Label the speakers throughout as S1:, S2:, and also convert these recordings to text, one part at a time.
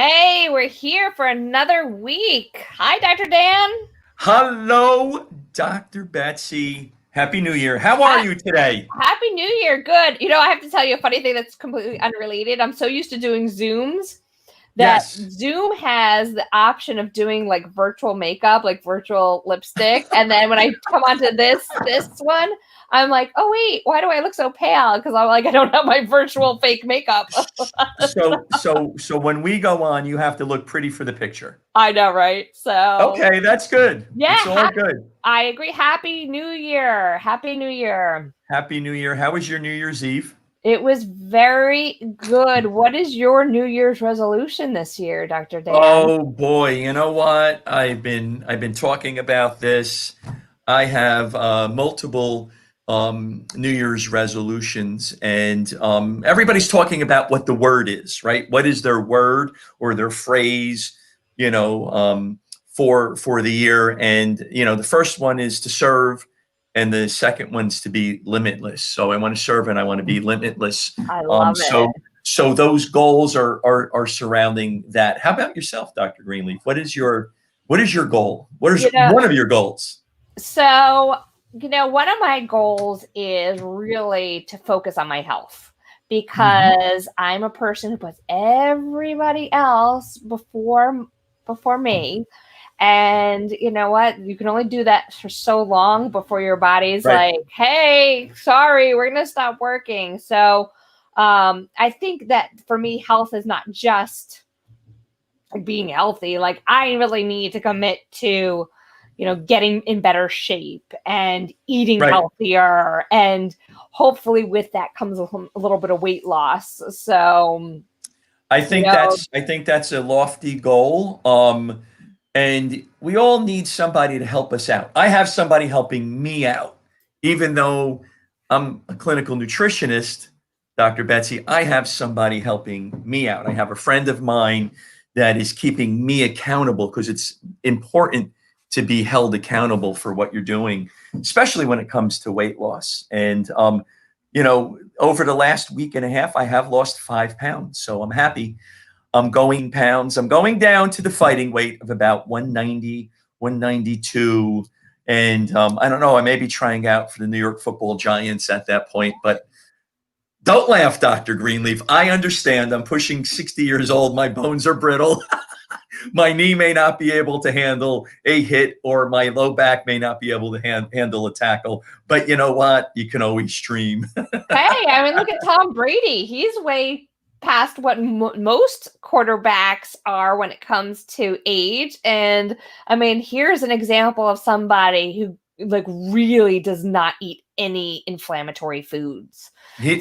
S1: Hey, we're here for another week. Hi, Dr. Dan.
S2: Hello, Dr. Betsy. Happy New Year. How are
S1: Ha-
S2: you today?
S1: Happy New Year. Good. I have to tell you a funny thing that's completely unrelated. I'm so used to doing Zooms that
S2: Yes.
S1: Zoom has the option of doing like virtual makeup, like virtual lipstick. And then when I come onto this one, I'm like, oh wait, why do I look so pale? Because I'm like, I don't have my virtual fake makeup.
S2: So when we go on, you have to look pretty for the picture.
S1: I know, right? So
S2: Okay, that's good.
S1: yeah,
S2: It's all good.
S1: I agree. Happy New Year. Happy New Year.
S2: Happy New Year. How was your New Year's Eve?
S1: It was very good. What is your New Year's resolution this year, Dr. Dan?
S2: Oh boy, you know what? I've been talking about this. I have multiple New Year's resolutions, and everybody's talking about what the word is, right? What is their word or their phrase, you know, for the year? And the first one is to serve, and the second one's to be limitless. So I want to serve and I want to be limitless.
S1: I
S2: Um,
S1: love
S2: so
S1: it.
S2: so those goals are surrounding that. How about yourself, Dr. Greenleaf? What is your goal? What is
S1: You know,
S2: one of your goals?
S1: so, one of my goals is really to focus on my health
S2: Mhm.
S1: because I'm a person who puts everybody else before me. And you know what? You can only do that for so long before your body's
S2: Right.
S1: like, hey, sorry, we're going to stop working. So I think that for me, health is not just being healthy. Like, I really need to commit to, getting in better shape and eating
S2: Right.
S1: healthier. And hopefully, with that comes a little bit of weight loss. So,
S2: I
S1: you
S2: think
S1: know,
S2: that's I think that's a lofty goal. And we all need somebody to help us out. I have somebody helping me out, even though I'm a clinical nutritionist, Dr. Betsy. I have somebody helping me out. I have a friend of mine that is keeping me accountable because it's important to be held accountable for what you're doing, especially when it comes to weight loss. And over the last week and a half, I have lost 5 pounds, so I'm happy. I'm going down to the fighting weight of about 190, 192. And I don't know, I may be trying out for the New York Football Giants at that point, but don't laugh, Dr. Greenleaf. I understand. I'm pushing 60 years old. My bones are brittle. My knee may not be able to handle a hit, or my low back may not be able to handle a tackle. But you know what? You can always stream.
S1: hey, I mean, look at Tom Brady. He's way past what most quarterbacks are when it comes to age. And I mean, here's an example of somebody who like really does not eat any inflammatory foods.
S2: He,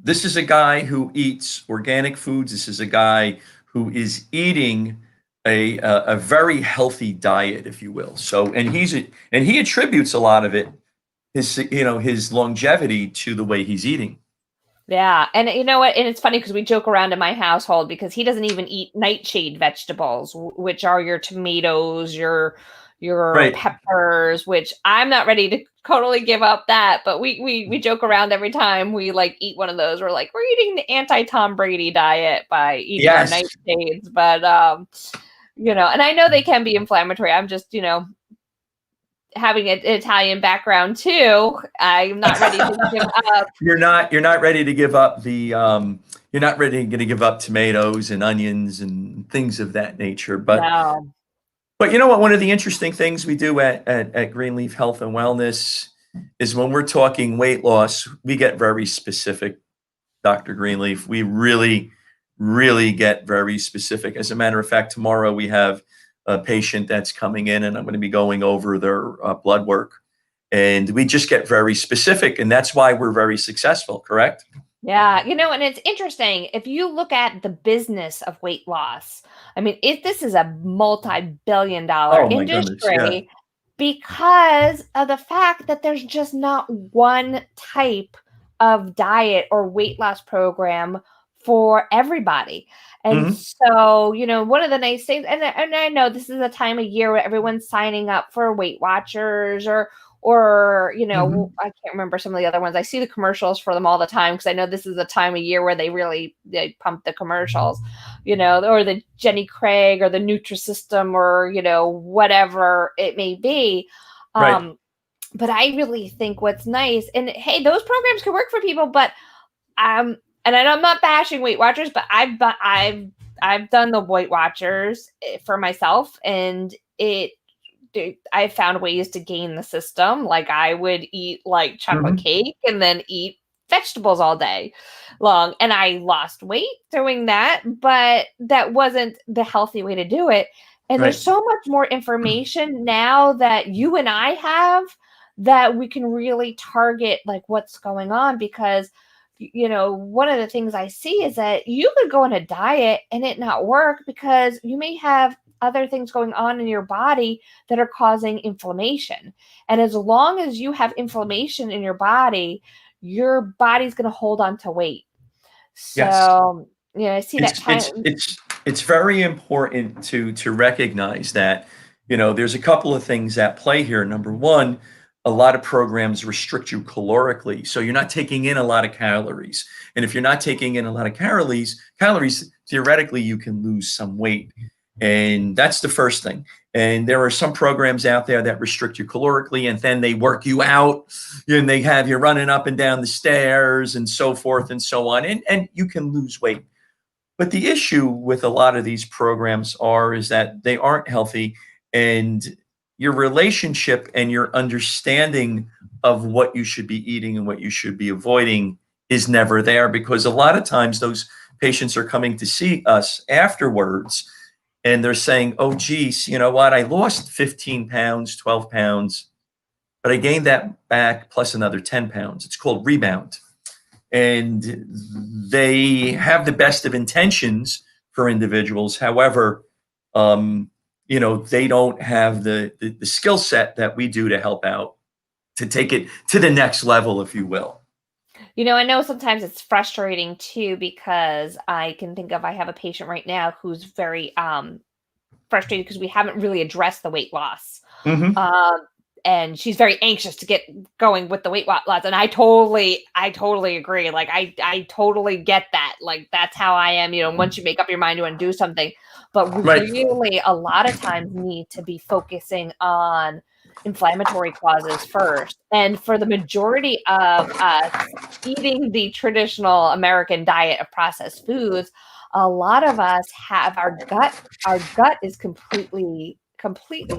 S2: this is a guy who eats organic foods. This is a guy who is eating a very healthy diet, if you will. So, and he attributes a lot of it, his longevity, to the way he's eating.
S1: Yeah, and you know what? And it's funny because we joke around in my household because he doesn't even eat nightshade vegetables, which are your tomatoes, your
S2: Right.
S1: peppers, which I'm not ready to totally give up that, but we joke around every time we like eat one of those. We're like, we're eating the anti Tom Brady diet by eating our
S2: Yes.
S1: nightshades, but and I know they can be inflammatory. I'm just, having an Italian background too. I'm not ready to give up.
S2: You're not ready to give up you're not ready to give up tomatoes and onions and things of that nature.
S1: No.
S2: But you know what? One of the interesting things we do at Greenleaf Health and Wellness is when we're talking weight loss, we get very specific, Dr. Greenleaf. We really, really get very specific. As a matter of fact, tomorrow we have a patient that's coming in, and I'm going to be going over their blood work. And we just get very specific, and that's why we're very successful, correct?
S1: Yeah, and it's interesting if you look at the business of weight loss. I mean, this is a multi-billion dollar
S2: Oh my goodness. Yeah.
S1: industry because of the fact that there's just not one type of diet or weight loss program for everybody. And
S2: Hmm.
S1: so, one of the nice things, and I know this is a time of year where everyone's signing up for Weight Watchers or or,
S2: Hmm.
S1: I can't remember some of the other ones. I see the commercials for them all the time because I know this is a time of year where they pump the commercials, or the Jenny Craig or the Nutrisystem or, whatever it may be.
S2: Right.
S1: But I really think what's nice, and hey, those programs can work for people, but and I'm not bashing Weight Watchers, but I've done the Weight Watchers for myself, and I found ways to gain the system. Like I would eat like chocolate
S2: Hmm.
S1: cake and then eat vegetables all day long, and I lost weight doing that, but that wasn't the healthy way to do it. And there's
S2: Right.
S1: so much more information now that you and I have that we can really target like what's going on, because one of the things I see is that you could go on a diet and it not work because you may have other things going on in your body that are causing inflammation. And as long as you have inflammation in your body's going to hold on to weight.
S2: Yes.
S1: So, I see that
S2: It's it's
S1: time.
S2: it's it's very important to recognize that, there's a couple of things at play here. Number one, a lot of programs restrict you calorically, so you're not taking in a lot of calories. And if you're not taking in a lot of calories, theoretically you can lose some weight. And that's the first thing. And there are some programs out there that restrict you calorically, and then they work you out, and they have you running up and down the stairs and so forth and so on. And you can lose weight. But the issue with a lot of these programs is that they aren't healthy, and your relationship and your understanding of what you should be eating and what you should be avoiding is never there, because a lot of times those patients are coming to see us afterwards and they're saying, "Oh, geez, you know what? I lost 15 pounds, 12 pounds, but I gained that back plus another 10 pounds." It's called rebound. And they have the best of intentions for individuals. However, they don't have the skill set that we do to help out, to take it to the next level, if you will.
S1: I know sometimes it's frustrating too, because I have a patient right now who's very frustrated because we haven't really addressed the weight loss.
S2: Hmm.
S1: Um, and she's very anxious to get going with the weight loss. And I totally agree. Like I totally get that. Like that's how I am, once you make up your mind you want to do something. But we
S2: Right.
S1: really a lot of times need to be focusing on inflammatory causes first. And for the majority of us eating the traditional American diet of processed foods, a lot of us have our gut is completely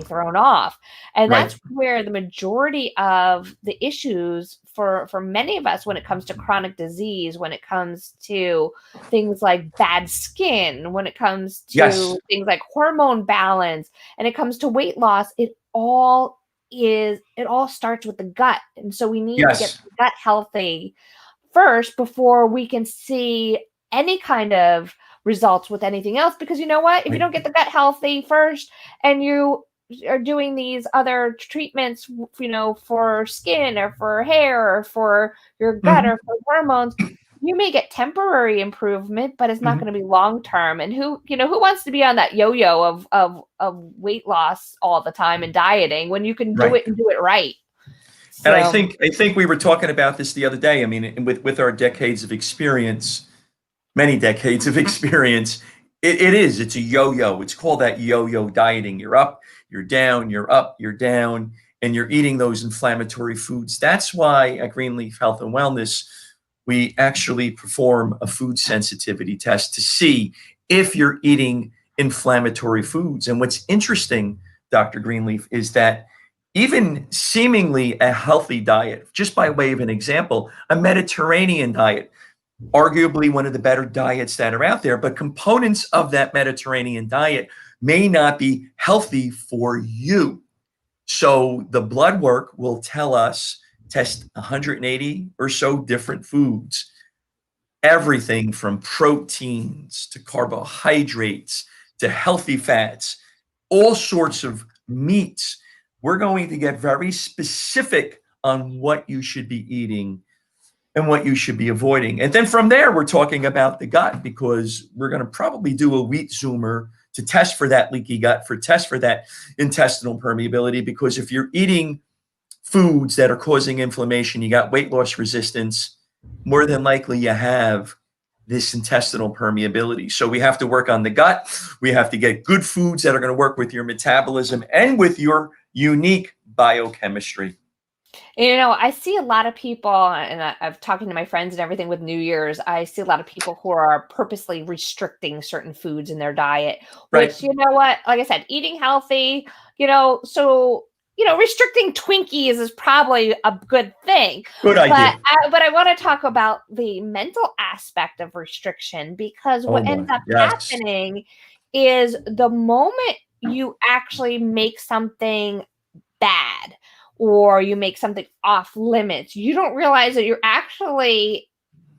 S1: thrown off, and
S2: Right.
S1: that's where the majority of the issues for many of us when it comes to chronic disease, when it comes to things like bad skin, when it comes
S2: Yes.
S1: to things like hormone balance, and it comes to weight loss, it all starts with the gut. And so we need to get
S2: Yes.
S1: the gut healthy first before we can see any kind of results with anything else. Because you know what? If you
S2: Right.
S1: don't get the gut healthy first and you are doing these other treatments, for skin or for hair or for your gut
S2: Hmm.
S1: or for hormones, you may get temporary improvement, but it's not
S2: Hmm.
S1: going to be long term. And who wants to be on that yo-yo of weight loss all the time and dieting when you can do
S2: Right.
S1: it and do it right?
S2: And I
S1: So
S2: think I think we were talking about this the other day. I mean, with our decades of experience, many decades of experience, it's a yo-yo. It's called that yo-yo dieting. You're up, you're down, you're up, you're down, and you're eating those inflammatory foods. That's why at Greenleaf Health and Wellness, we actually perform a food sensitivity test to see if you're eating inflammatory foods. And what's interesting, Dr. Greenleaf, is that even seemingly a healthy diet, just by way of an example, a Mediterranean diet, arguably one of the better diets that are out there, but components of that Mediterranean diet may not be healthy for you. So the blood work will tell us, test 180 or so different foods, everything from proteins to carbohydrates to healthy fats, all sorts of meats. We're going to get very specific on what you should be eating and what you should be avoiding. And then from there, we're talking about the gut, because we're going to probably do a wheat zoomer to test for that leaky gut, test for that intestinal permeability. Because if you're eating foods that are causing inflammation, you got weight loss resistance, more than likely you have this intestinal permeability. So we have to work on the gut. We have to get good foods that are going to work with your metabolism and with your unique biochemistry.
S1: I see a lot of people, and I've talking to my friends and everything with New Year's. I see a lot of people who are purposely restricting certain foods in their diet,
S2: Right.
S1: which, you know what, like I said, eating healthy, so, restricting Twinkies is probably a good thing.
S2: Good idea.
S1: But I want to talk about the mental aspect of restriction, because
S2: Oh
S1: what
S2: boy.
S1: ends up
S2: Yes.
S1: happening is the moment you actually make something bad or you make something off limits, you don't realize that you're actually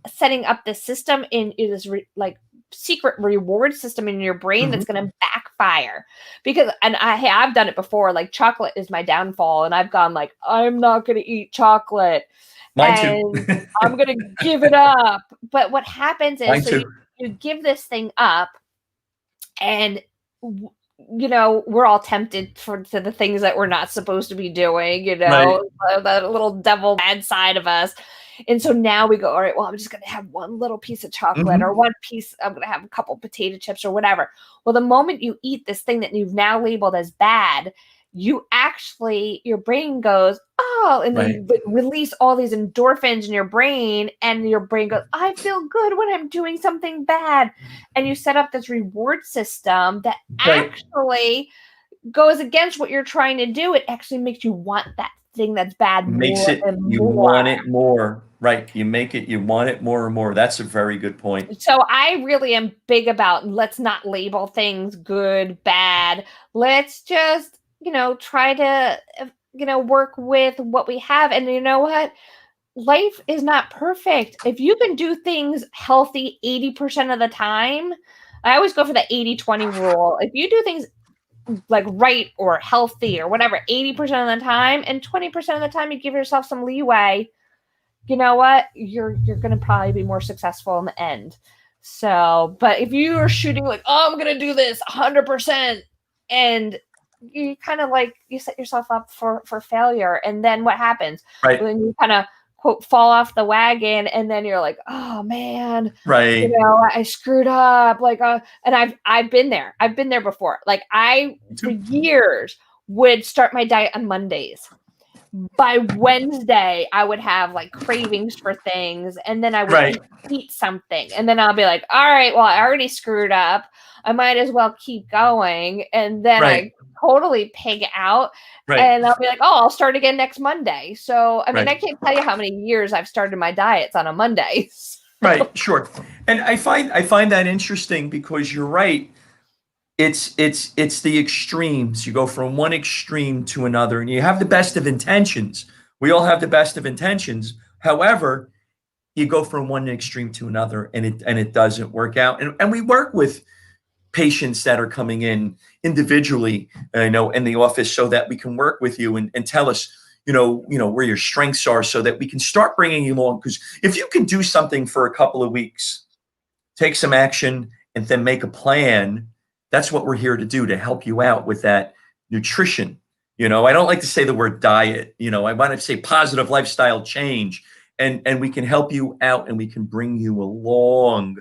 S1: setting up the system in this like secret reward system in your brain that's going to backfire. I've done it before. Like, chocolate is my downfall, and I've gone like, I'm not going to eat chocolate,
S2: Mine too.
S1: and I'm going to give it up. But what happens is,
S2: Mine
S1: so
S2: too.
S1: you give this thing up, and we're all tempted to the things that we're not supposed to be doing,
S2: Right.
S1: that little devil bad side of us. And so now we go, all right, well, I'm just going to have one little piece of chocolate or one piece, I'm going to have a couple potato chips or whatever. Well, the moment you eat this thing that you've now labeled as bad, your brain goes, oh, and then
S2: Right.
S1: you release all these endorphins in your brain, and your brain goes, I feel good when I'm doing something bad. And you set up this reward system that
S2: Right.
S1: actually goes against what you're trying to do. It actually makes you want that thing that's bad
S2: Makes
S1: more
S2: it,
S1: and
S2: you
S1: more.
S2: want it more. Right. You want it more and more. That's a very good point.
S1: So I really am big about, let's not label things good, bad. Let's just, try to, work with what we have. And you know what? Life is not perfect. If you can do things healthy 80% of the time, I always go for the 80-20 rule. If you do things like right or healthy or whatever 80% of the time, and 20% of the time you give yourself some leeway, you know what? You're going to probably be more successful in the end. So, but if you are shooting like, oh, I'm going to do this 100%, and you kind of like, you set yourself up for failure. And then what happens?
S2: Right.
S1: Well, then you kind of, quote, fall off the wagon, and then you're like, oh man,
S2: Right.
S1: I screwed up. Like, and I've been there. I've been there before. Like, I for years would start my diet on Mondays. By Wednesday, I would have like cravings for things, and then I would eat something, and then I'll be like, all right, well, I already screwed up. I might as well keep going. And then I totally pig out, and I'll be like, oh, I'll start again next Monday. So, I mean, I can't tell you how many years I've started my diets on a Monday.
S2: Right. Sure. And I find that interesting, because you're right. It's the extremes. You go from one extreme to another, and you have the best of intentions. We all have the best of intentions. However, you go from one extreme to another, and it doesn't work out. And we work with patients that are coming in individually, in the office, so that we can work with you and tell us, where your strengths are, so that we can start bringing you along. Because if you can do something for a couple of weeks, take some action, and then make a plan, that's what we're here to do, to help you out with that nutrition. I don't like to say the word diet. I want to say positive lifestyle change, and we can help you out, and we can bring you along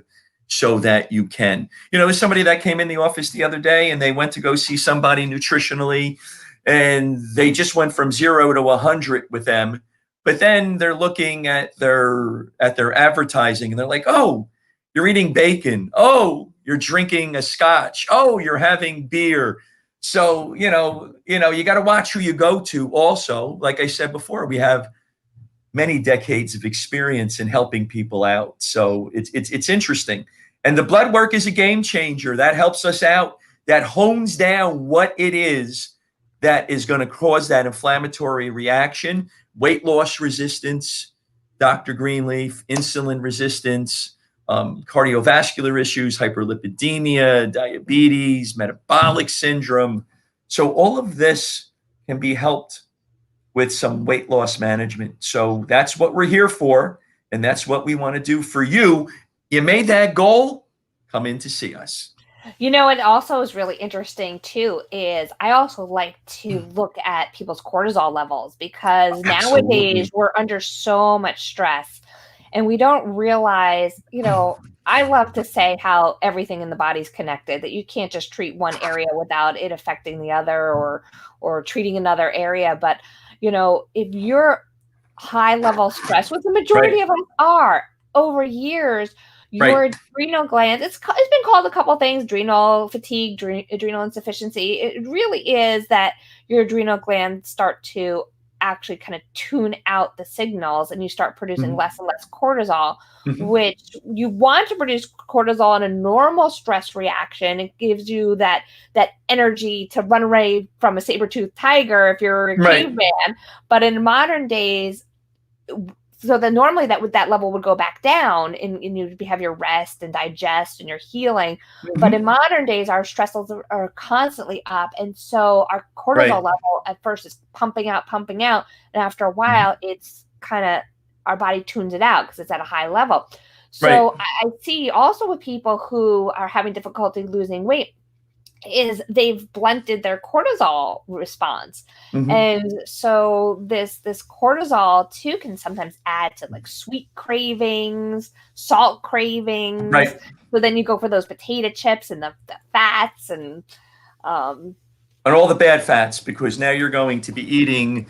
S2: so that you can. There's somebody that came in the office the other day, and they went to go see somebody nutritionally, and they just went from 0 to 100 with them. But then they're looking at their advertising, and they're like, oh, you're eating bacon. Oh, you're drinking a scotch. Oh, you're having beer. So, you got to watch who you go to also. Like I said before, we have many decades of experience in helping people out. So it's interesting. And the blood work is a game changer. That helps us out. That hones down what it is that is going to cause that inflammatory reaction. Weight loss resistance, Dr. Greenleaf, insulin resistance, cardiovascular issues, hyperlipidemia, diabetes, metabolic syndrome. So all of this can be helped with some weight loss management. So that's what we're here for, and that's what we want to do for you. You made that goal, come in to see us.
S1: It also is really interesting too is I also like to look at people's cortisol levels because nowadays
S2: Absolutely.
S1: we're under so much stress and we don't realize, I love to say how everything in the body's connected, that you can't just treat one area without it affecting the other or treating another area. But, if you're high level stress, which the
S2: Right.
S1: majority of us are over years, your
S2: Right.
S1: adrenal glands, it's been called a couple things, adrenal fatigue, adrenal insufficiency. It really is that your adrenal glands start to actually kind of tune out the signals and you start producing
S2: Mhm.
S1: less and less cortisol,
S2: Mhm.
S1: which you want to produce cortisol in a normal stress reaction. It gives you that energy to run away from a saber-toothed tiger if you're a
S2: Right.
S1: caveman. But in modern days, so then normally that level would go back down and you have your rest and digest and your healing. But in
S2: Mhm.
S1: modern days, our stress levels are constantly up. And so our cortisol
S2: Right.
S1: level at first is pumping out. And after a
S2: Mhm.
S1: while, it's kind of, our body tunes it out because it's at a high level.
S2: Right.
S1: So I see also with people who are having difficulty losing weight, is they've blunted their cortisol response.
S2: Mhm.
S1: And so this cortisol too can sometimes add to like sweet cravings, salt cravings.
S2: Right.
S1: So then you go for those potato chips and the fats and um
S2: And all the bad fats, because now you're going to be eating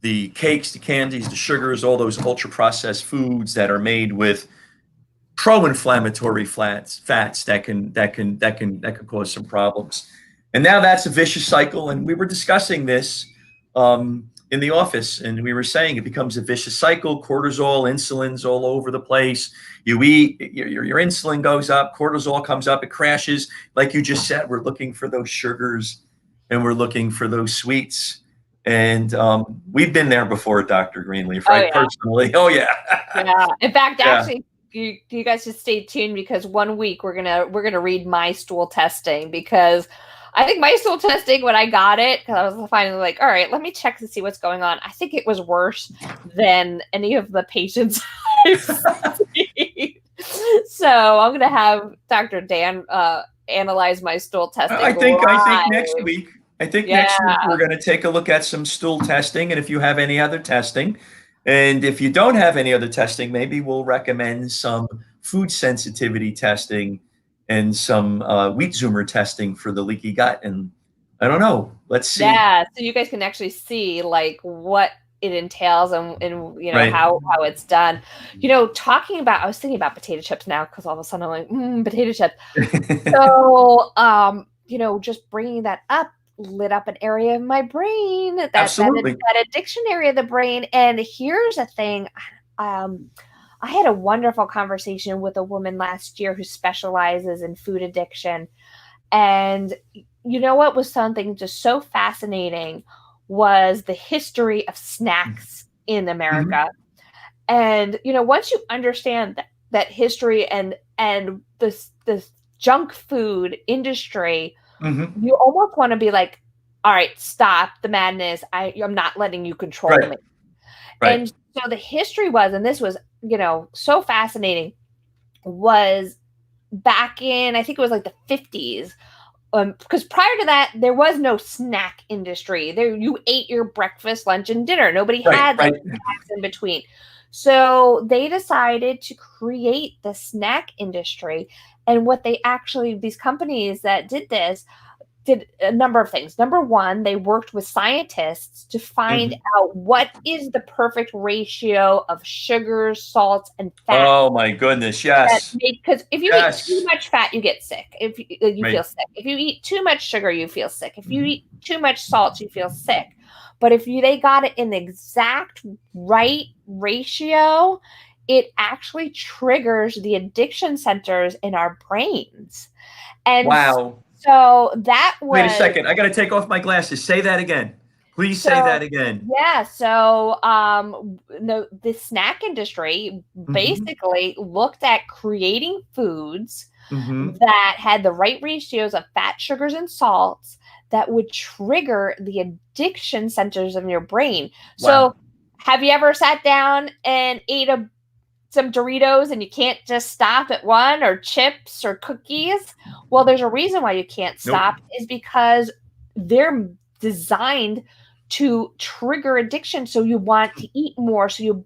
S2: the cakes, the candies, the sugars, all those ultra processed foods that are made with pro-inflammatory fats that can cause some problems. And now that's a vicious cycle. And we were discussing this in the office, and we were saying it becomes a vicious cycle. Cortisol, insulin's all over the place. You eat, your insulin goes up, cortisol comes up, it crashes. Like you just said, we're looking for those sugars and we're looking for those sweets. And we've been there before, Dr. Greenleaf,
S1: oh
S2: right?
S1: yeah.
S2: Personally. Oh, yeah.
S1: Yeah. In fact,
S2: Yeah.
S1: actually, you guys should stay tuned because one week we're gonna read my stool testing because I think my stool testing when I got it, because I was finally like, all right, let me check to see what's going on. I think it was worse than any of the patients I've seen. So I'm gonna have Dr. Dan analyze my stool testing
S2: I think next
S1: live.
S2: week, I think
S1: Yeah.
S2: next week we're going to take a look at some stool testing, and if you have any other testing, and if you don't have any other testing, maybe we'll recommend some food sensitivity testing and some wheat zoomer testing for the leaky gut. And I don't know. Let's see.
S1: Yeah, so you guys can actually see like what it entails and
S2: Right.
S1: how it's done. Talking about, I was thinking about potato chips now because all of a sudden I'm like, potato chips. So, just bringing that up lit up an area of my brain,
S2: Absolutely.
S1: that addiction area of the brain. And here's a thing, I had a wonderful conversation with a woman last year who specializes in food addiction. And what was something just so fascinating was the history of snacks in
S2: Mhm.
S1: America. And once you understand that history and this junk food industry,
S2: Mhm.
S1: you almost want to be like, all right, stop the madness. I'm not letting you control
S2: Right.
S1: me.
S2: Right.
S1: And so the history was, and this was, so fascinating, was back in, I think it was like the 50s. Because prior to that, there was no snack industry. There, you ate your breakfast, lunch, and dinner. Nobody
S2: Right.
S1: had like
S2: Right.
S1: snacks in between. So they decided to create the snack industry. And what these companies that did this did a number of things. Number one, they worked with scientists to find
S2: Mhm.
S1: out what is the perfect ratio of sugars, salts, and fat
S2: Oh my goodness.
S1: that
S2: Yes.
S1: make, because if you eat too
S2: Yes.
S1: much fat, you get sick. If you
S2: Right.
S1: feel sick. If you eat too much sugar, you feel sick. If you
S2: Mhm.
S1: eat too much salt, you feel sick. But if they got it in the exact right ratio, it actually triggers the addiction centers in our brains. And
S2: Wow.
S1: so that
S2: Wait a
S1: was
S2: second. I got to take off my glasses. Say that again. Please say
S1: so
S2: that again.
S1: yeah, so no, the snack industry
S2: Mhm.
S1: basically looked at creating foods
S2: Mhm.
S1: that had the right ratios of fat, sugars, and salts that would trigger the addiction centers of your brain. So,
S2: Wow.
S1: have you ever sat down and ate some Doritos and you can't just stop at one, or chips or cookies? Well, there's a reason why you can't
S2: Nope.
S1: stop is because they're designed to trigger addiction. So you want to eat more. So you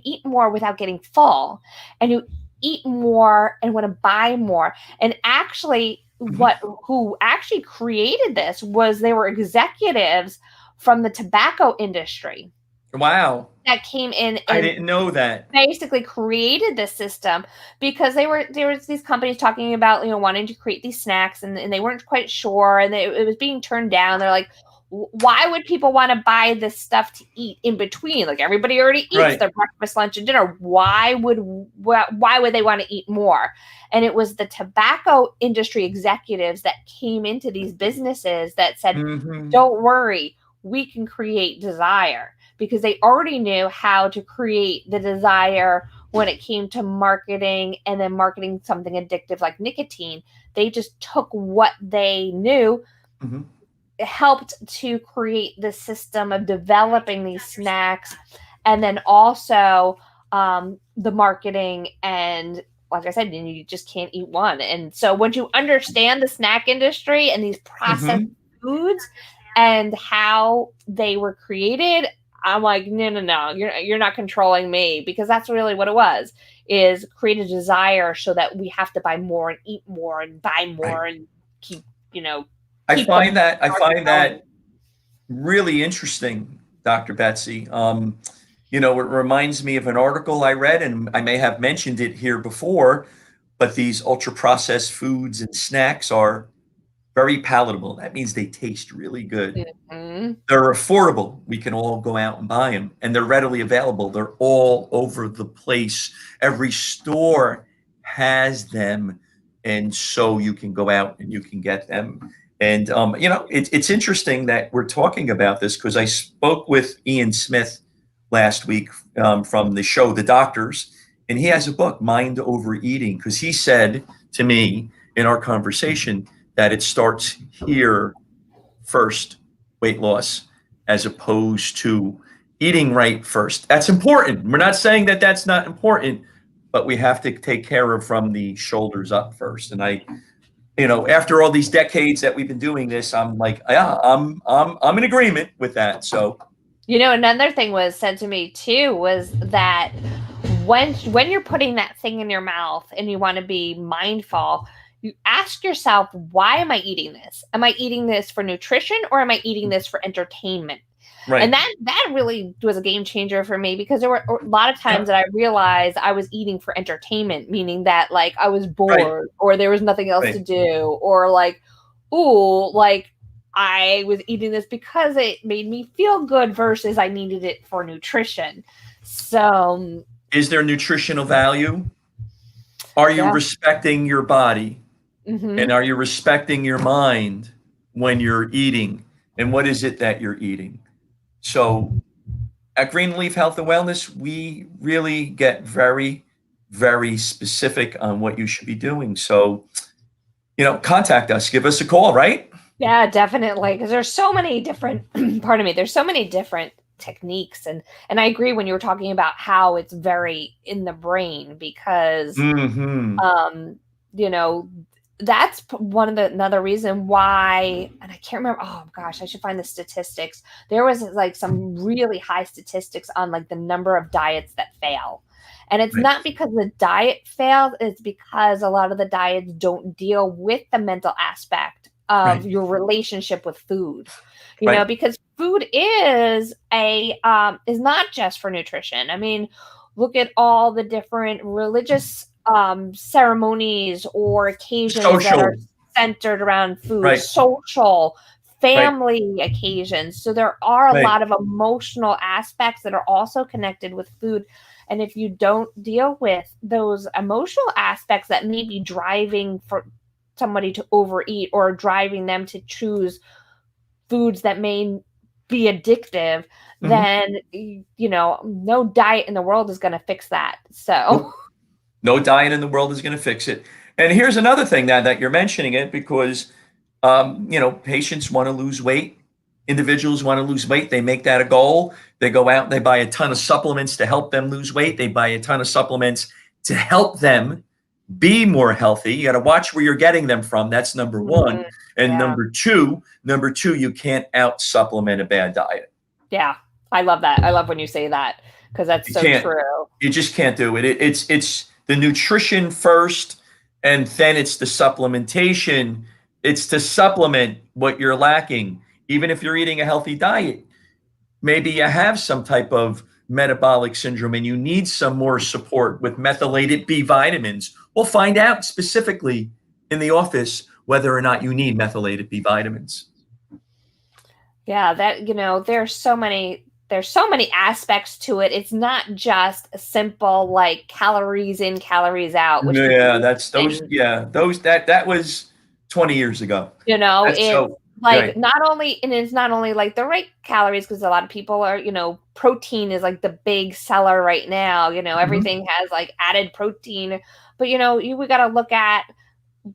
S1: eat more without getting full, and you eat more and want to buy more. And actually, who actually created this was they were executives from the tobacco industry
S2: Wow.
S1: that came in
S2: I
S1: and
S2: didn't know that.
S1: basically created this system because there was these companies talking about wanting to create these snacks and they weren't quite sure and it was being turned down. They're like, why would people want to buy this stuff to eat in between? Like everybody already eats
S2: Right.
S1: their breakfast, lunch, and dinner. Why would they want to eat more? And it was the tobacco industry executives that came into these businesses that said, don't worry, we can create desire, because they already knew how to create the desire when it came to marketing and then marketing something addictive like nicotine. They just took what they knew, helped to create the system of developing these snacks, and then also the marketing. And like I said, you just can't eat one. And so once you understand the snack industry and these processed foods and how they were created, I'm like, no, you're not controlling me, because that's really what it was, is create a desire so that we have to buy more and eat more and buy more and keep,
S2: I find that really interesting, Dr. Betsy. It reminds me of an article I read, and I may have mentioned it here before, but these ultra processed foods and snacks are very palatable. That means they taste really good. They're affordable. We can all go out and buy them, and they're readily available. They're all over the place. Every store has them, and so you can go out and you can get them. And it's interesting that we're talking about this, because I spoke with Ian Smith last week from the show The Doctors, and he has a book, Mind Over Eating, because he said to me in our conversation that it starts here first, weight loss, as opposed to eating right first. That's important. We're not saying that that's not important, but we have to take care of from the shoulders up first. And after all these decades that we've been doing this, I'm like, yeah, I'm in agreement with that. So,
S1: another thing was said to me too was that when you're putting that thing in your mouth and you want to be mindful, you ask yourself, why am I eating this? Am I eating this for nutrition, or am I eating this for entertainment? Right. And that really was a game changer for me, because there were a lot of times that I realized I was eating for entertainment, meaning that like I was bored or there was nothing else to do, or like, I was eating this because it made me feel good versus I needed it for nutrition. So
S2: is there nutritional value? Are you respecting your body? And are you respecting your mind when you're eating? And what is it that you're eating? So at Greenleaf Health and Wellness, we really get very, very specific on what you should be doing. So, contact us, give us a call, right?
S1: Yeah, definitely. Because there's so many different, there's so many different techniques. And I agree when you were talking about how it's very in the brain, because, that's another reason why, and I can't remember, oh gosh, I should find the statistics. There was like some really high statistics on like the number of diets that fail. And it's not because the diet fails, it's because a lot of the diets don't deal with the mental aspect of your relationship with food. Because food is not just for nutrition. I mean, look at all the different religious ceremonies or occasions that are centered around food, social, family occasions. So there are a lot of emotional aspects that are also connected with food. And if you don't deal with those emotional aspects that may be driving for somebody to overeat or driving them to choose foods that may be addictive, then, no diet in the world is going to fix that. So
S2: no diet in the world is going to fix it. And here's another thing that you're mentioning it, because, patients want to lose weight. Individuals want to lose weight. They make that a goal. They go out and they buy a ton of supplements to help them lose weight. They buy a ton of supplements to help them be more healthy. You got to watch where you're getting them from. That's number one. And
S1: Yeah.
S2: number two, you can't out supplement a bad diet.
S1: Yeah. I love that. I love when you say that because that's
S2: You
S1: so
S2: can't.
S1: true.
S2: You just can't do it. It's the nutrition first, and then it's the supplementation. It's to supplement what you're lacking. Even if you're eating a healthy diet, maybe you have some type of metabolic syndrome and you need some more support with methylated B vitamins. We'll find out specifically in the office whether or not you need methylated B vitamins.
S1: Yeah, that there's so many aspects to it. It's not just a simple like calories in, calories out, which
S2: Yeah,
S1: people
S2: that's those.
S1: think,
S2: Yeah, those that was 20 years ago. That's
S1: it's
S2: so
S1: like
S2: right.
S1: it's not only like the right calories, because a lot of people are, protein is like the big seller right now.
S2: Mhm.
S1: Everything has like added protein, but we got to look at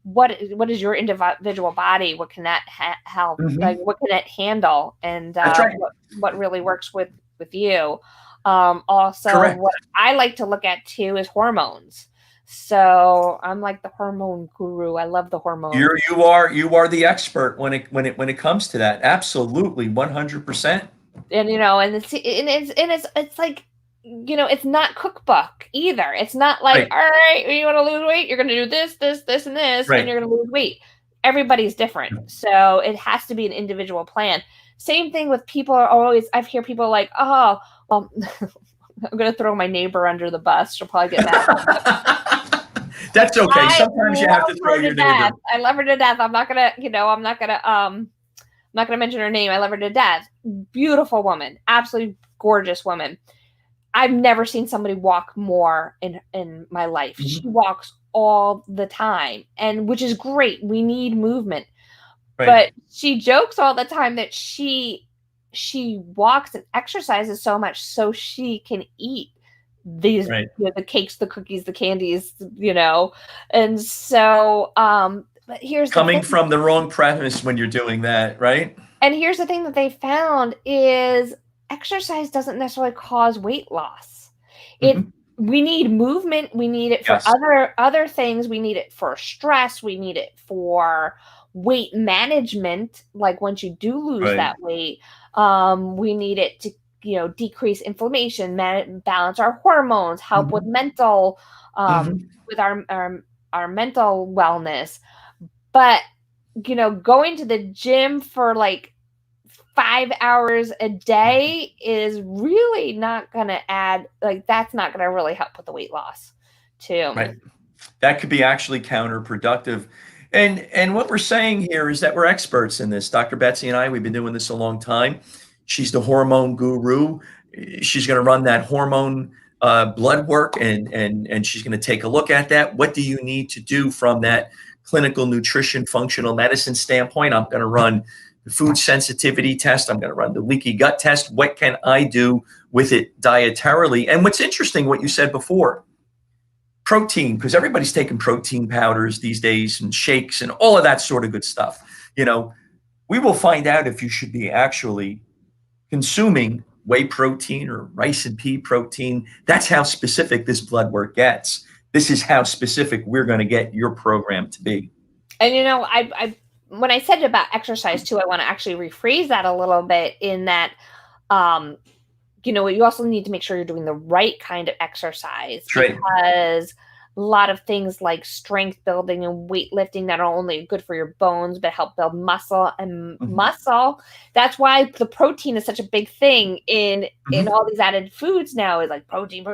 S1: what is your individual body, what can that help, like
S2: Mhm.
S1: what can it handle, and
S2: That's right.
S1: what really works with you. Also,
S2: Correct.
S1: what I like to look at too is hormones. So I'm like the hormone guru. I love the hormones.
S2: You are the expert when it comes to that. Absolutely, 100%.
S1: And it's like, it's not cookbook either. It's not like,
S2: Right.
S1: all right, you want to lose weight, you're going to do this, this, and this, and
S2: Right.
S1: you're going to lose weight. Everybody's different, so it has to be an individual plan. Same thing with people are always. I've heard people like, oh, well, I'm going to throw my neighbor under the bus. She'll probably get mad.
S2: That's okay.
S1: I
S2: Sometimes you have to
S1: love
S2: throw
S1: her
S2: your
S1: to death.
S2: neighbor.
S1: I love her to death. I'm not gonna mention her name. I love her to death. Beautiful woman, absolutely gorgeous woman. I've never seen somebody walk more in my life.
S2: Mhm.
S1: She walks all the time, and which is great. We need movement.
S2: Right.
S1: But she jokes all the time that she walks and exercises so much so she can eat these,
S2: Right.
S1: the cakes, the cookies, the candies, and so but here's the
S2: Coming
S1: thing.
S2: from the wrong premise when you're doing that, right?
S1: And here's the thing that they found is exercise doesn't necessarily cause weight loss.
S2: Mhm.
S1: We need movement, we need it for
S2: Yes.
S1: other things, we need it for stress, we need it for weight management, like once you do lose
S2: Right.
S1: that weight, we need it to decrease inflammation, balance our hormones, help with
S2: Mhm.
S1: mental,
S2: Mhm.
S1: with our mental wellness. But going to the gym for like 5 hours a day is really not going to add, like, that's not going to really help with the weight loss too.
S2: Right. That could be actually counterproductive. And what we're saying here is that we're experts in this. Dr. Betsy and I, we've been doing this a long time. She's the hormone guru. She's going to run that hormone blood work, and she's going to take a look at that. What do you need to do from that clinical nutrition functional medicine standpoint? I'm going to run the food sensitivity test. I'm going to run the leaky gut test. What can I do with it dietarily? And what's interesting, what you said before, protein, because everybody's taking protein powders these days and shakes and all of that sort of good stuff. We will find out if you should be actually consuming whey protein or rice and pea protein. That's how specific this blood work gets. This is how specific we're going to get your program to be.
S1: And I when I said about exercise too, I want to actually rephrase that a little bit in that, you also need to make sure you're doing the right kind of exercise,
S2: Right.
S1: because a lot of things like strength building and weightlifting that are only good for your bones but help build muscle and muscle. That's why the protein is such a big thing in all these added foods now, is like protein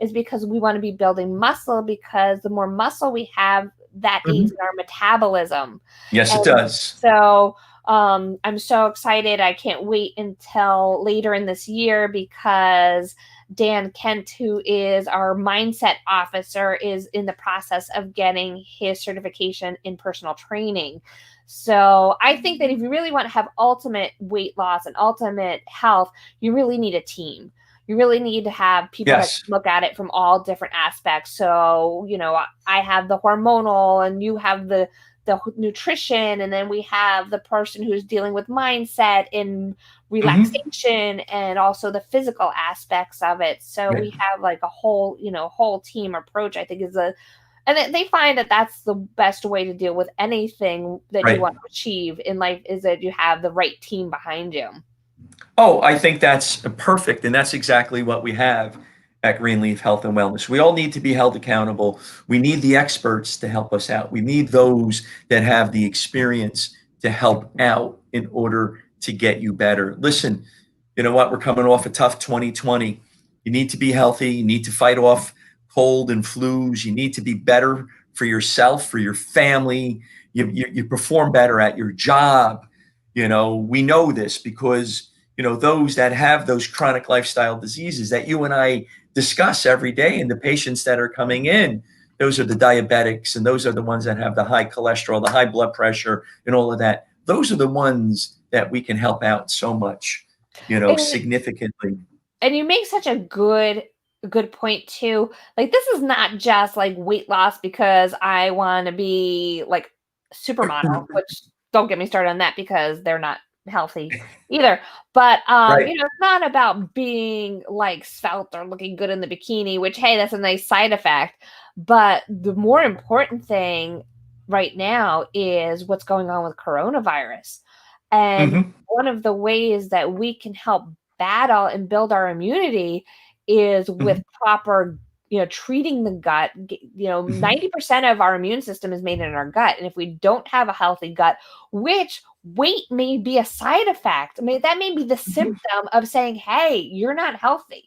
S1: is because we want to be building muscle, because the more muscle we have, that aids in our metabolism.
S2: Yes, it does.
S1: So I'm so excited. I can't wait until later in this year, because Dan Kent, who is our mindset officer, is in the process of getting his certification in personal training. So I think that if you really want to have ultimate weight loss and ultimate health, you really need a team. You really need to have people that look at it from all different aspects. So, I have the hormonal, and you have the nutrition, and then we have the person who's dealing with mindset and relaxation, and also the physical aspects of it. So we have like a whole team approach. I think And they find that that's the best way to deal with anything that you
S2: Right.
S1: want to achieve in life, is that you have the right team behind you.
S2: Oh, I think that's perfect. And that's exactly what we have at Greenleaf Health and Wellness. We all need to be held accountable. We need the experts to help us out. We need those that have the experience to help out in order to get you better. Listen, you know what? We're coming off a tough 2020. You need to be healthy. You need to fight off cold and flus. You need to be better for yourself, for your family. You perform better at your job. We know this because those that have those chronic lifestyle diseases that you and I discuss every day, and the patients that are coming in, those are the diabetics, and those are the ones that have the high cholesterol, the high blood pressure, and all of that. Those are the ones that we can help out so much, significantly.
S1: And you make such a good point too. Like, this is not just like weight loss because I want to be like supermodel, which don't get me started on that because they're not healthy either. But
S2: Right.
S1: it's not about being like svelte or looking good in the bikini, which, hey, that's a nice side effect. But the more important thing right now is what's going on with coronavirus. And
S2: Mhm.
S1: one of the ways that we can help battle and build our immunity is with
S2: Mhm.
S1: proper treating the gut. 90% of our immune system is made in our gut, and if we don't have a healthy gut, which weight may be a side effect, I mean, that may be the
S2: Mhm.
S1: symptom of saying, hey, you're not healthy.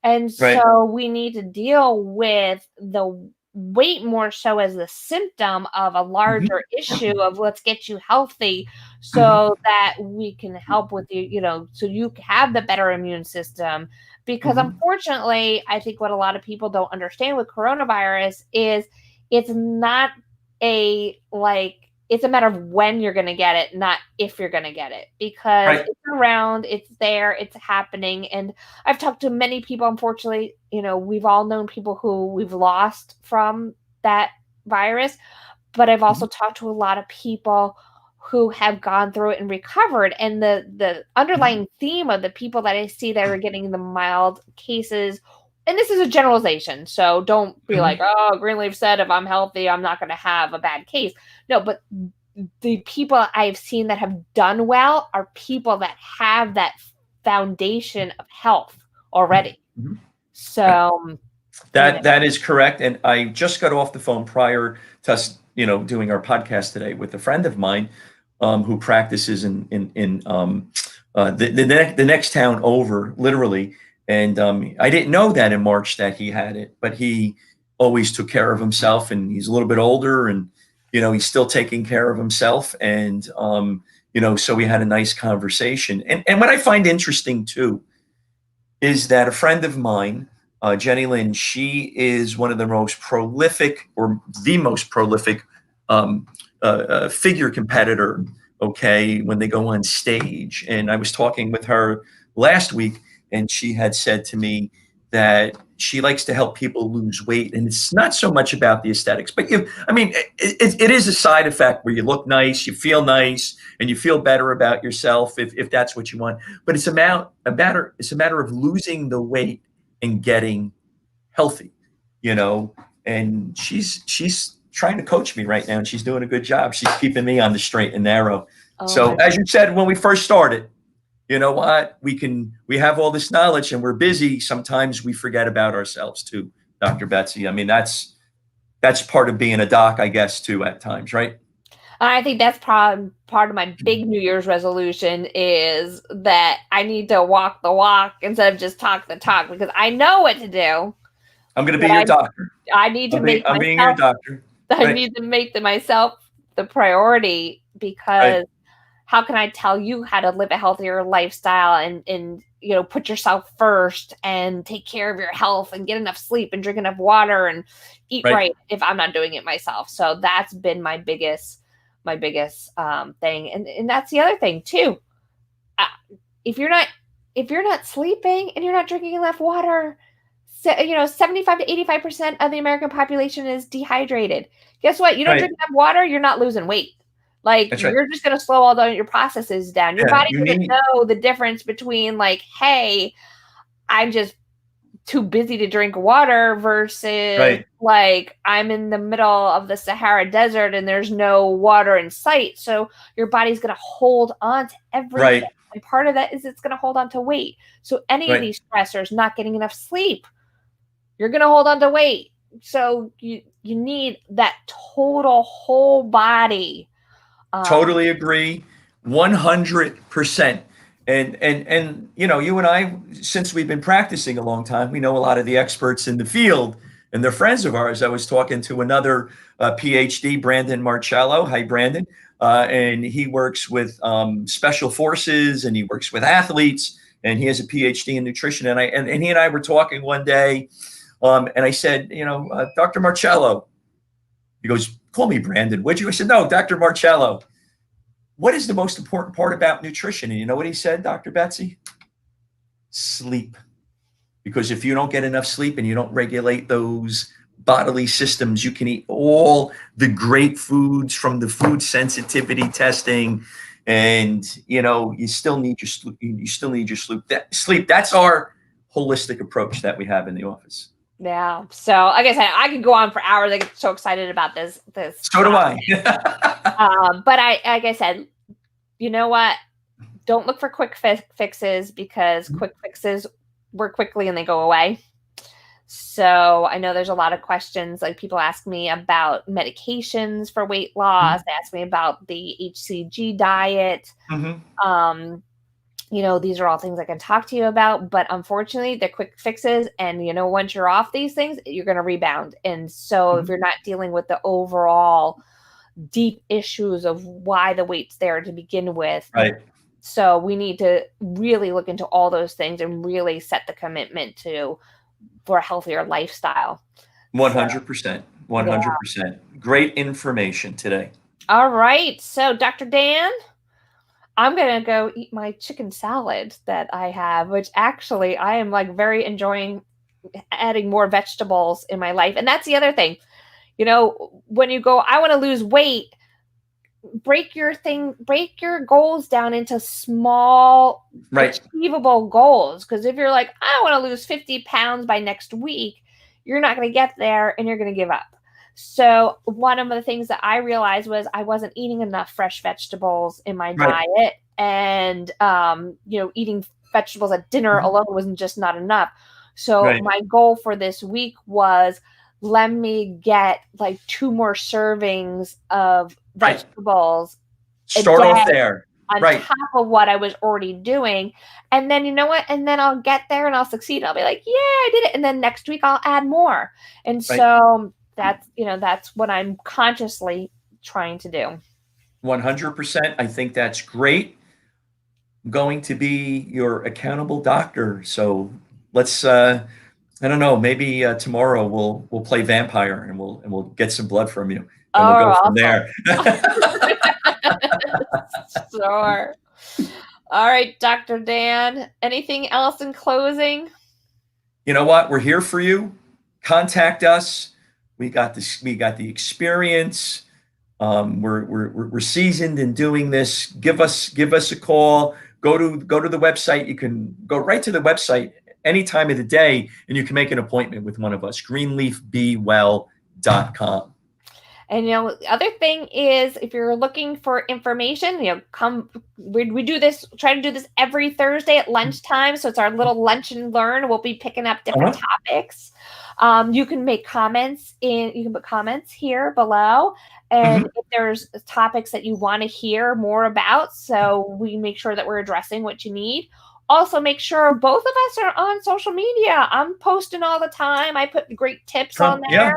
S1: And
S2: Right.
S1: so we need to deal with the weight more so as the symptom of a
S2: Mhm.
S1: larger issue of let's get you healthy
S2: Mhm.
S1: so that we can help with so you have the better immune system. Because
S2: Mhm.
S1: unfortunately, I think what a lot of people don't understand with coronavirus is it's not it's a matter of when you're going to get it, not if you're going to get it, because
S2: Right.
S1: it's around, it's there, it's happening. And I've talked to many people, unfortunately, we've all known people who we've lost from that virus, but I've also
S2: Mhm.
S1: talked to a lot of people who have gone through it and recovered. And the
S2: Mhm.
S1: underlying theme of the people that I see that are getting the mild cases, and this is a generalization, so don't be like,
S2: Mhm.
S1: oh, Greenleaf said if I'm healthy, I'm not going to have a bad case. No, but the people I've seen that have done well are people that have that foundation of health already.
S2: Mhm. Right.
S1: So,
S2: That is correct. And I just got off the phone prior to us, doing our podcast today with a friend of mine, who practices in the next town over, literally. And I didn't know that in March that he had it, but he always took care of himself, and he's a little bit older, and he's still taking care of himself. And so we had a nice conversation. And what I find interesting too is that a friend of mine, Jenny Lynn, she is one of the most prolific, or the most prolific, figure competitor. Okay, when they go on stage, and I was talking with her last week, and she had said to me that she likes to help people lose weight, and it's not so much about the aesthetics, but I mean, it is a side effect where you look nice, you feel nice, and you feel better about yourself if that's what you want. But it's a matter of losing the weight and getting healthy, you know. And she's trying to coach me right now, and she's doing a good job. She's keeping me on the straight and narrow.
S1: oh
S2: So
S1: my,
S2: as you said when we first started, you know what? We have all this knowledge and we're busy. Sometimes we forget about ourselves too, Dr. Betsy. I mean, that's part of being a doc, I guess, too, at times, right?
S1: I think that's part of my big New Year's resolution is that I need to walk the walk instead of just talk the talk, because I know what to do,
S2: I'm going to be
S1: but
S2: your doctor.
S1: I need to make
S2: I'm being your
S1: myself
S2: doctor.
S1: I
S2: Right.
S1: need to make myself the priority,
S2: Right.
S1: because how can I tell you how to live a healthier lifestyle and put yourself first and take care of your health and get enough sleep and drink enough water and eat
S2: Right.
S1: right if I'm not doing it myself. So that's been my biggest thing. And that's the other thing too. Uh, if you're not sleeping and you're not drinking enough water, 75 to 85% of the American population is dehydrated. Guess what? You don't
S2: Right.
S1: drink enough water, you're not losing weight. Like,
S2: That's right.
S1: you're just going to slow all your processes down. Your
S2: Yeah.
S1: body
S2: You
S1: doesn't
S2: need.
S1: know the difference between like, hey, I'm just too busy to drink water versus
S2: Right.
S1: like I'm in the middle of the Sahara Desert and there's no water in sight. So your body's going to hold on to everything.
S2: Right.
S1: And part of that is it's going to hold on to weight. So any of
S2: Right.
S1: these stressors, not getting enough sleep, you're going to hold on to weight. So you need that total whole body.
S2: Totally agree. 100%. And you know, you and I, since we've been practicing a long time, we know a lot of the experts in the field, and they're friends of ours. I was talking to another PhD, Brandon Marcello. Hi, Brandon. And he works with special forces, and he works with athletes, and he has a PhD in nutrition. And he and I were talking one day, and I said, you know, Dr. Marcello. He goes, call me Brandon, would you? I said, no, Dr. Marcello. What is the most important part about nutrition? And you know what he said, Dr. Betsy? Sleep. Because if you don't get enough sleep and you don't regulate those bodily systems, you can eat all the great foods from the food sensitivity testing, and you know you still need your sleep. You still need your sleep. That's our holistic approach that we have in the office.
S1: Yeah. So like I said, I could go on for hours. I get so excited about this.
S2: So do I.
S1: But like I said, you know what? Don't look for quick fixes because quick fixes work quickly and they go away. So I know there's a lot of questions. Like people ask me about medications for weight loss. They ask me about the HCG diet. You know, these are all things I can talk to you about, but unfortunately they're quick fixes. And, you know, once you're off these things, you're going to rebound. And so if you're not dealing with the overall deep issues of why the weight's there to begin with.
S2: Right.
S1: So we need to really look into all those things and really set the commitment for a healthier lifestyle.
S2: 100%. 100%. Great information today.
S1: All right. So Dr. Dan, I'm going to go eat my chicken salad that I have, which actually I am like very enjoying adding more vegetables in my life. And that's the other thing, you know, when you go, I want to lose weight, break your goals down into small, achievable goals. Because if you're like, I want to lose 50 pounds by next week, you're not going to get there and you're going to give up. So one of the things that I realized was I wasn't eating enough fresh vegetables in my diet, and you know, eating vegetables at dinner alone wasn't just not enough. So my goal for this week was, let me get like 2 more servings of vegetables.
S2: Start off there.
S1: On top of what I was already doing. And then, you know what? And then I'll get there and I'll succeed. I'll be like, yeah, I did it. And then next week I'll add more. And so that's, you know, that's what I'm consciously trying to do.
S2: 100%. I think that's great. I'm going to be your accountable doctor. So let's, I don't know, maybe tomorrow we'll play vampire and we'll get some blood from you and we'll go from there.
S1: Sure. All right, Dr. Dan, anything else in closing?
S2: You know what? We're here for you. Contact us. We got this. We got the experience. We're seasoned in doing this. Give us a call. Go to the website. You can go right to the website any time of the day, and you can make an appointment with one of us. greenleafbewell.com.
S1: And, you know, the other thing is, if you're looking for information, you know, we do this, try to do this every Thursday at lunchtime. So it's our little lunch and learn. We'll be picking up different topics. You can make comments you can put comments here below. And if there's topics that you want to hear more about, so we make sure that we're addressing what you need. Also, make sure both of us are on social media. I'm posting all the time. I put great tips on there.
S2: Yeah.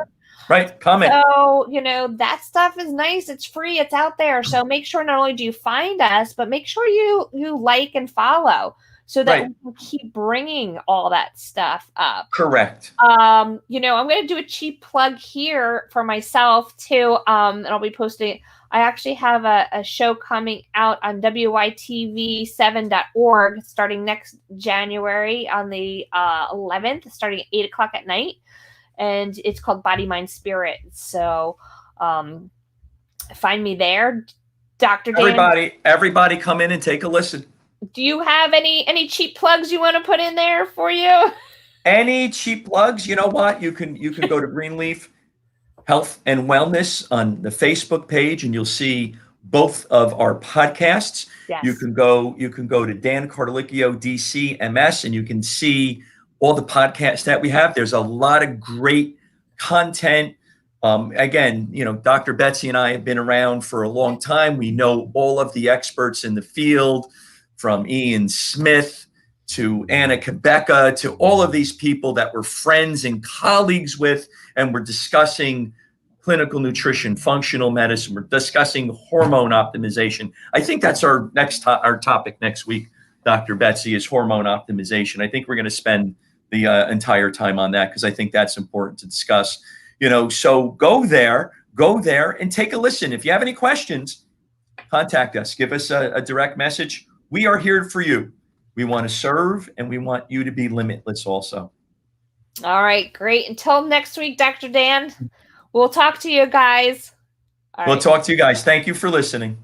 S2: Right. Comment.
S1: So, you know, that stuff is nice. It's free. It's out there. So make sure not only do you find us, but make sure you like and follow so that we can keep bringing all that stuff up.
S2: Correct.
S1: You know, I'm going to do a cheap plug here for myself too. And I'll be posting. I actually have a show coming out on WYTV7.org starting next January on the 11th, starting at 8:00 at night. And it's called Body, Mind, Spirit. So find me there. Dr. Dan.
S2: Everybody come in and take a listen.
S1: Do you have any cheap plugs you want to put in there for you?
S2: Any cheap plugs? You know what? You can go to Greenleaf Health and Wellness on the Facebook page, and you'll see both of our podcasts.
S1: Yes.
S2: You can go to Dan Cartalicchio DC MS, and you can see all the podcasts that we have. There's a lot of great content. Again, Dr. Betsy and I have been around for a long time. We know all of the experts in the field, from Ian Smith to Anna Quebeca, to all of these people that we're friends and colleagues with, and we're discussing clinical nutrition, functional medicine. We're discussing hormone optimization. I think that's our our topic next week, Dr. Betsy, is hormone optimization. I think we're going to spend the entire time on that because I think that's important to discuss. So go there and take a listen. If you have any questions, contact us. Give us a direct message. We are here for you. We want to serve, and we want you to be limitless also.
S1: All right, great. Until next week, Dr. Dan, we'll talk to you guys.
S2: We'll talk to you guys. Thank you for listening.